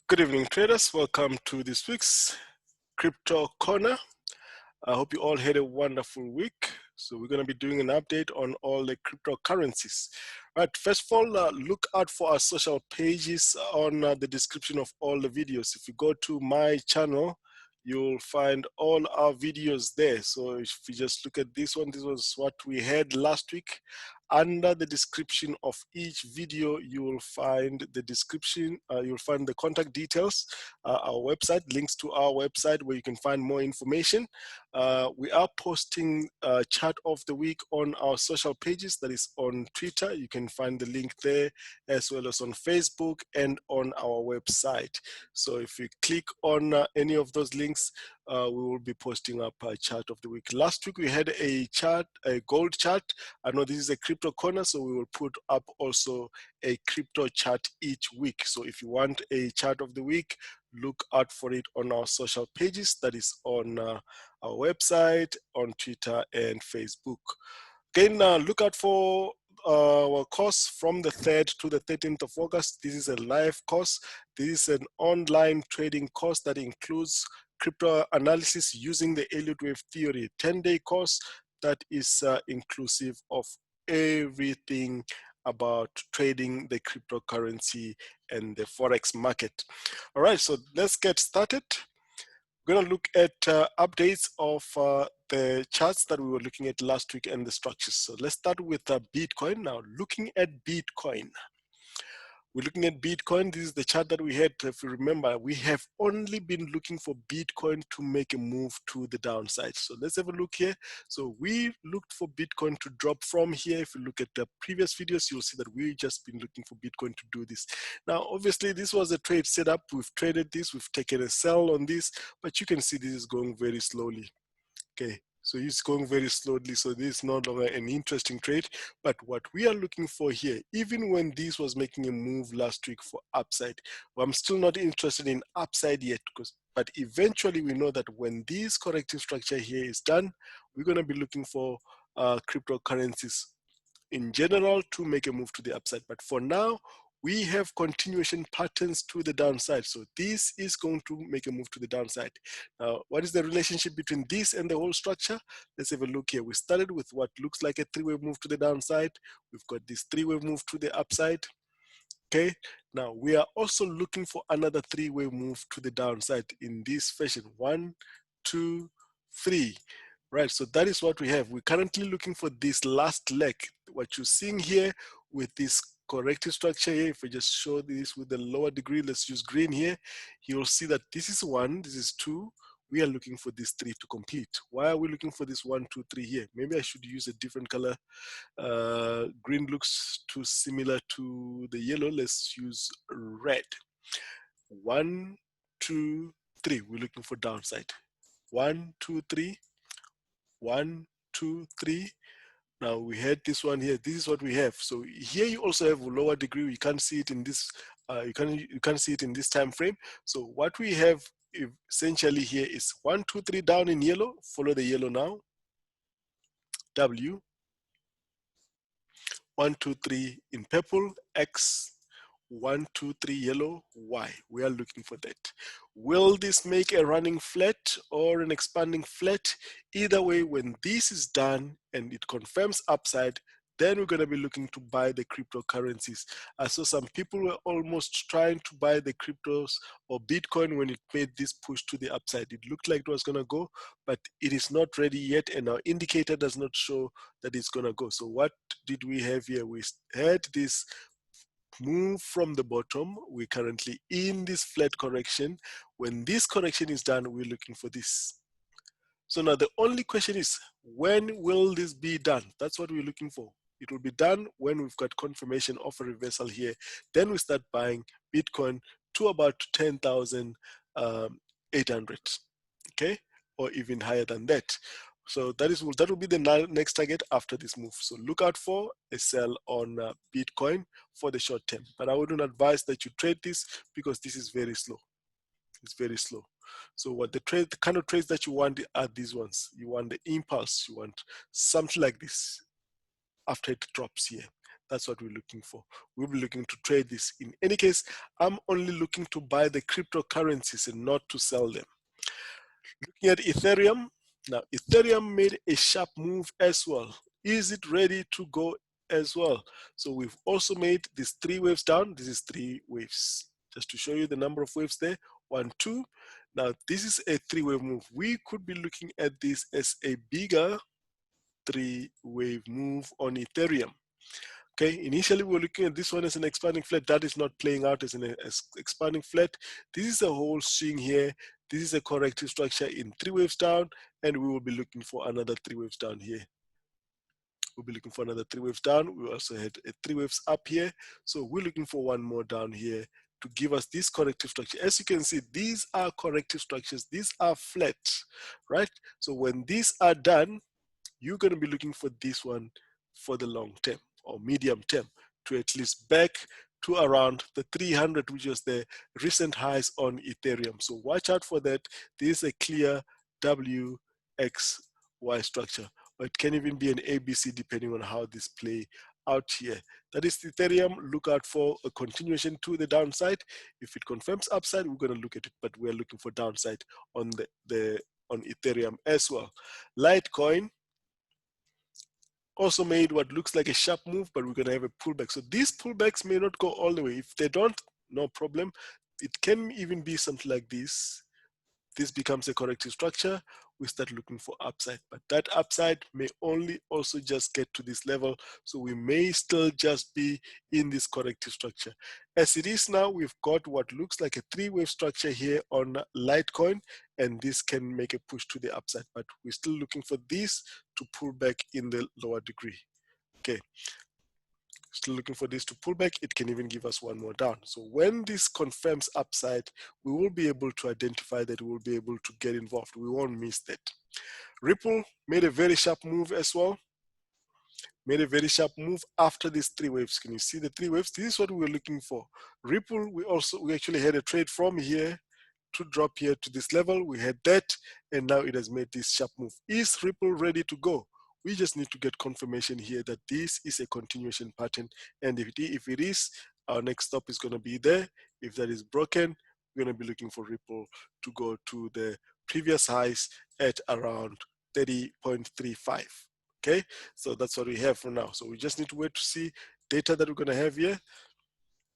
Good evening, traders. Welcome to this week's Crypto Corner. I hope you all had a wonderful week. So we're going to be doing an update on all the cryptocurrencies. Right, first of all, look out for our social pages on the description of all the videos. If you go to my channel, you'll find all our videos there. So if you just look at this one, this was what we had last week. Under the description of each video, you will find the description, you'll find the contact details, our website, links to our website where you can find more information. We are posting a chart of the week on our social pages, that is on Twitter. You can find the link there, as well as on Facebook and on our website. So if you click on any of those links, we will be posting up a chart of the week. Last week we had a chart, a gold chart. I know this is a crypto corner, so we will put up also a crypto chart each week. So if you want a chart of the week, look out for it on our social pages. That is on our website, on Twitter and Facebook. Again, look out for our course from the 3rd to the 13th of August. This is a live course. This is an online trading course that includes crypto analysis using the Elliott Wave theory, 10-day course that is inclusive of everything about trading the cryptocurrency and the Forex market. All right, so let's get started. We're going to look at updates of the charts that we were looking at last week and the structures. So let's start with Bitcoin. Now, looking at Bitcoin. We're looking at Bitcoin. This is the chart that we had. If you remember, we have only been looking for Bitcoin to make a move to the downside. So let's have a look here. So we looked for Bitcoin to drop from here. If you look at the previous videos, you'll see that we've just been looking for Bitcoin to do this. Now, obviously, this was a trade setup. We've traded this. We've taken a sell on this, but you can see this is going very slowly. Okay. So it's going very slowly, so this is no longer an interesting trade. But what we are looking for here, even when this was making a move last week for upside, well, I'm still not interested in upside yet, but eventually we know that when this corrective structure here is done, we're going to be looking for cryptocurrencies in general to make a move to the upside. But for now, we have continuation patterns to the downside. So this is going to make a move to the downside. Now, what is the relationship between this and the whole structure? Let's have a look here. We started with what looks like a three-way move to the downside. We've got this three-way move to the upside. Okay, now we are also looking for another three-way move to the downside in this fashion. 1, 2, 3. Right, so that is what we have. We're currently looking for this last leg. What you're seeing here with this corrective structure here, if I just show this with the lower degree, let's use green here, you'll see that this is 1, this is 2. We are looking for this 3 to complete. Why are we looking for this 1, 2, 3 here? Maybe I should use a different color. Green looks too similar to the yellow. Let's use red. 1, 2, 3. We're looking for downside. 1, 2, 3. 1, 2, 3. Now we had this one here. This is what we have. So here you also have a lower degree. You can't see it in this. You can't see it in this time frame. So what we have essentially here is 1, 2, 3 down in yellow. Follow the yellow now. W. 1, 2, 3 in purple. X. 1, 2, 3 yellow. Y. We are looking for that. Will this make a running flat or an expanding flat? Either way, when this is done and it confirms upside, then we're going to be looking to buy the cryptocurrencies. I saw some people were almost trying to buy the cryptos or Bitcoin when it made this push to the upside. It looked like it was going to go, but it is not ready yet, and our indicator does not show that it's going to go. So what did we have here? We had this move from the bottom. We're currently in this flat correction. When this correction is done, we're looking for this. So now the only question is, when will this be done? That's what we're looking for. It will be done when we've got confirmation of a reversal here. Then we start buying Bitcoin to about 10,800, okay? Or even higher than that. So that will be the next target after this move. So look out for a sell on Bitcoin for the short term. But I wouldn't advise that you trade this because this is very slow. It's very slow. So what the kind of trades that you want are these ones. You want the impulse. You want something like this after it drops here. That's what we're looking for. We'll be looking to trade this. In any case, I'm only looking to buy the cryptocurrencies and not to sell them. Looking at Ethereum, now Ethereum made a sharp move as well. Is it ready to go as well? So we've also made these 3 waves down. This is 3 waves. Just to show you the number of waves there, 1, 2. Now this is a 3-wave move. We could be looking at this as a bigger 3-wave move on Ethereum. Okay, initially we were looking at this one as an expanding flat. That is not playing out as an expanding flat. This is a whole swing here. This is a corrective structure in 3 waves down, and we will be looking for another 3 waves down here. We'll be looking for another 3 waves down. We also had 3 waves up here. So we're looking for one more down here to give us this corrective structure. As you can see, these are corrective structures. These are flat, right? So when these are done, you're going to be looking for this one for the long term or medium term to at least back to around the 300, which was the recent highs on Ethereum. So watch out for that. This is a clear WXY structure, or it can even be an ABC depending on how this play out here. That is Ethereum. Look out for a continuation to the downside. If it confirms upside, we're going to look at it, but we're looking for downside on on Ethereum as well. Litecoin also made what looks like a sharp move, but we're going to have a pullback. So these pullbacks may not go all the way. If they don't, no problem. It can even be something like this. This becomes a corrective structure. We start looking for upside, but that upside may only also just get to this level. So we may still just be in this corrective structure. As it is now, we've got what looks like a 3-wave structure here on Litecoin, and this can make a push to the upside, but we're still looking for this to pull back in the lower degree. Okay. Still looking for this to pull back. It can even give us one more down. So when this confirms upside, we will be able to identify that. We will be able to get involved. We won't miss that. Ripple made a very sharp move as well. Made a very sharp move after these 3 waves. Can you see the 3 waves? This is what we were looking for. Ripple, we actually had a trade from here to drop here to this level. We had that, and now it has made this sharp move. Is Ripple ready to go? We just need to get confirmation here that this is a continuation pattern, and if it is, our next stop is going to be there. If that is broken, we're going to be looking for Ripple to go to the previous highs at around 30.35. Okay, so that's what we have for now. So we just need to wait to see data that we're going to have here.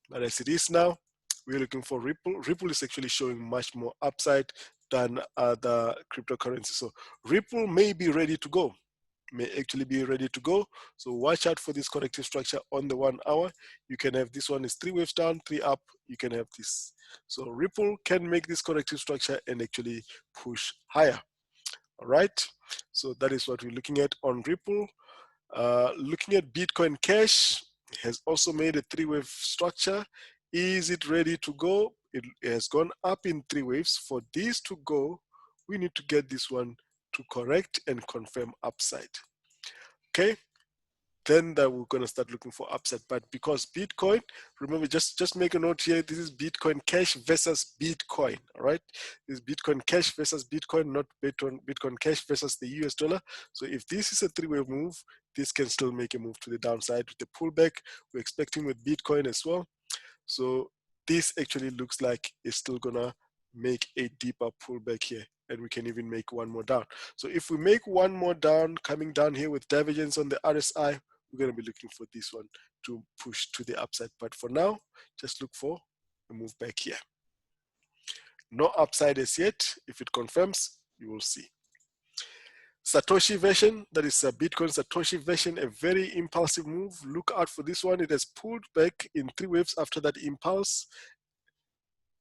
But as it is now, we're looking for Ripple. Ripple is actually showing much more upside than other cryptocurrencies. So Ripple may be ready to go, may actually be ready to go. So watch out for this corrective structure on the 1 hour. You can have this one is 3 waves down, 3 up. You can have this. So Ripple can make this corrective structure and actually push higher. All right. So that is what we're looking at on Ripple. Looking at Bitcoin Cash, has also made a 3-wave structure. Is it ready to go? It has gone up in 3 waves. For this to go, we need to get this one to correct and confirm upside. Okay, then that we're going to start looking for upside. But because Bitcoin, remember, just make a note here, this is Bitcoin Cash versus Bitcoin. All right, this is Bitcoin Cash versus Bitcoin, not Bitcoin Cash versus the US dollar. So if this is a 3-wave move, this can still make a move to the downside with the pullback we're expecting with Bitcoin as well. So this actually looks like it's still gonna make a deeper pullback here, and we can even make one more down. So if we make one more down, coming down here with divergence on the RSI, we're going to be looking for this one to push to the upside. But for now, just look for a move back here. No upside as yet. If it confirms, you will see. Satoshi version, that is a Bitcoin Satoshi version, a very impulsive move. Look out for this one. It has pulled back in 3 waves after that impulse.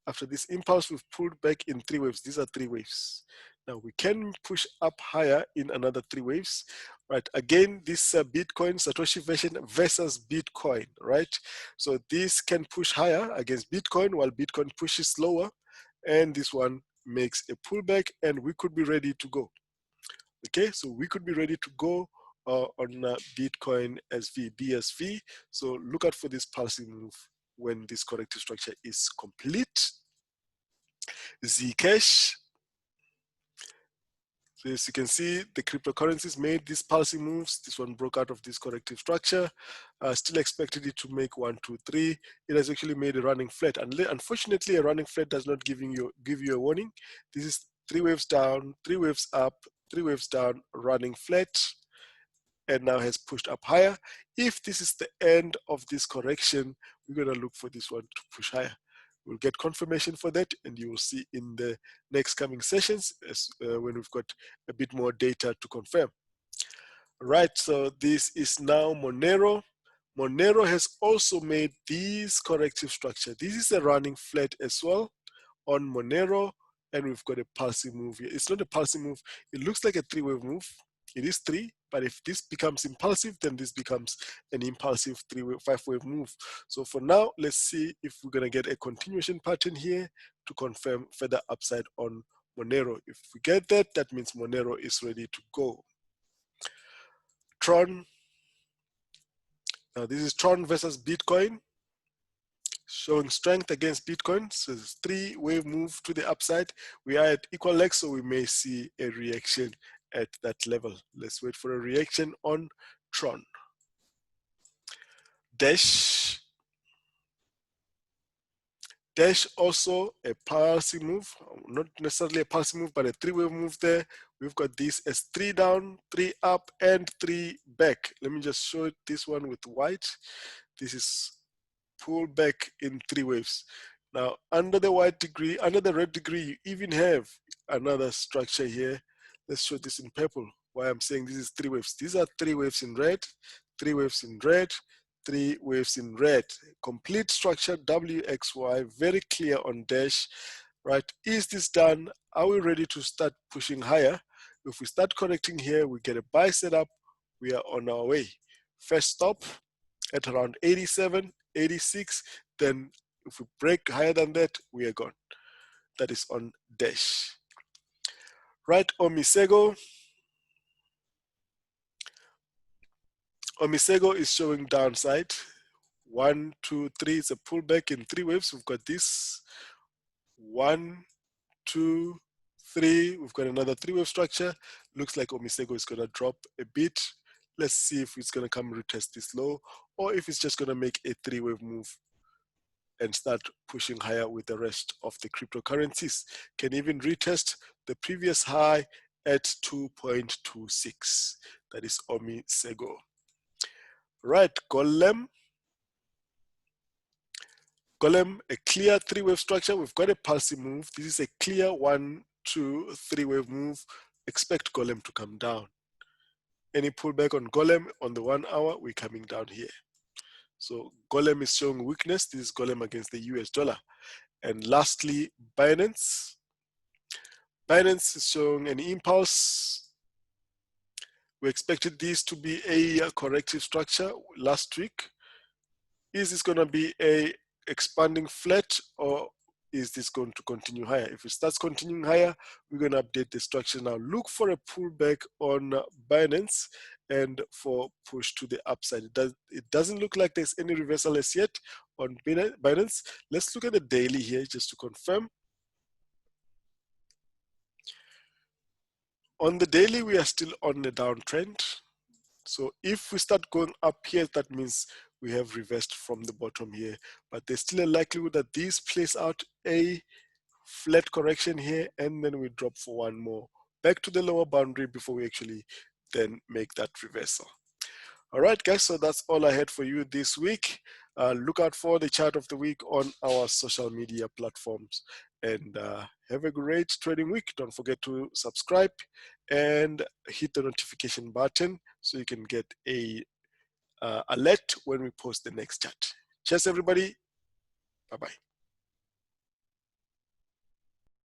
After this impulse, we've pulled back in 3 waves. These are 3 waves. Now we can push up higher in another 3 waves, right? Again, this Bitcoin Satoshi version versus Bitcoin, right? So this can push higher against Bitcoin while Bitcoin pushes lower, and this one makes a pullback, and we could be ready to go. Okay, so we could be ready to go on Bitcoin BSV. So look out for this pulsing move when this corrective structure is complete. Zcash, So as you can see, the cryptocurrencies made these pulsing moves. This one broke out of this corrective structure. Still expected it to make 1, 2, 3. It has actually made a running flat. And unfortunately, a running flat does not give you a warning. This is 3 waves down, 3 waves up, 3 waves down, running flat, and now has pushed up higher. If this is the end of this correction, we're going to look for this one to push higher. We'll get confirmation for that, and you will see in the next coming sessions when we've got a bit more data to confirm. Right, so this is now Monero. Monero has also made this corrective structure. This is a running flat as well on Monero, and we've got a pulsing move here. It's not a pulsing move. It looks like a 3-wave move. It is 3, but if this becomes impulsive, then this becomes an impulsive 5-wave move. So for now, let's see if we're going to get a continuation pattern here to confirm further upside on Monero. If we get that, that means Monero is ready to go. Tron. Now this is Tron versus Bitcoin, showing strength against Bitcoin. So it's 3-wave move to the upside. We are at equal legs, so we may see a reaction at that level. Let's wait for a reaction on Tron. Dash also a pulsing move, not necessarily a pulsing move, but a 3-wave move there. We've got this as 3 down, 3 up, and 3 back. Let me just show this one with white. This is pull back in 3 waves. Now, under the white degree, under the red degree, you even have another structure here. Let's show this in purple. Why I'm saying this is 3 waves. These are 3 waves in red, 3 waves in red, 3 waves in red. Complete structure, WXY, very clear on Dash. Right, is this done? Are we ready to start pushing higher? If we start correcting here, we get a buy setup, we are on our way. First stop at around 87, 86, then if we break higher than that, we are gone. That is on Dash. Right, Omisego. Omisego is showing downside. 1, 2, 3, it's a pullback in 3 waves. We've got this. 1, 2, 3. We've got another 3-wave structure. Looks like Omisego is going to drop a bit. Let's see if it's going to come retest this low, or if it's just going to make a 3-wave move and start pushing higher with the rest of the cryptocurrencies. Can even retest the previous high at 2.26. That is Omisego. Right, Golem. Golem, a clear 3-wave structure. We've got a pulsing move. This is a clear 1, 2, 3-wave move. Expect Golem to come down. Any pullback on Golem on the 1 hour, we're coming down here. So Golem is showing weakness. This is Golem against the US dollar. And lastly, Binance. Binance is showing an impulse. We expected this to be a corrective structure last week. Is this going to be a expanding flat, or is this going to continue higher? If it starts continuing higher, we're going to update the structure now. Look for a pullback on Binance and for push to the upside. It doesn't look like there's any reversal as yet on Binance. Let's look at the daily here just to confirm. On the daily, we are still on a downtrend. So if we start going up here, that means we have reversed from the bottom here. But there's still a likelihood that this plays out a flat correction here, and then we drop for one more back to the lower boundary before we actually then make that reversal. All right, guys, so that's all I had for you this week. Look out for the chart of the week on our social media platforms, and have a great trading week. Don't forget to subscribe and hit the notification button so you can get a alert when we post the next chart. Cheers, everybody. Bye-bye.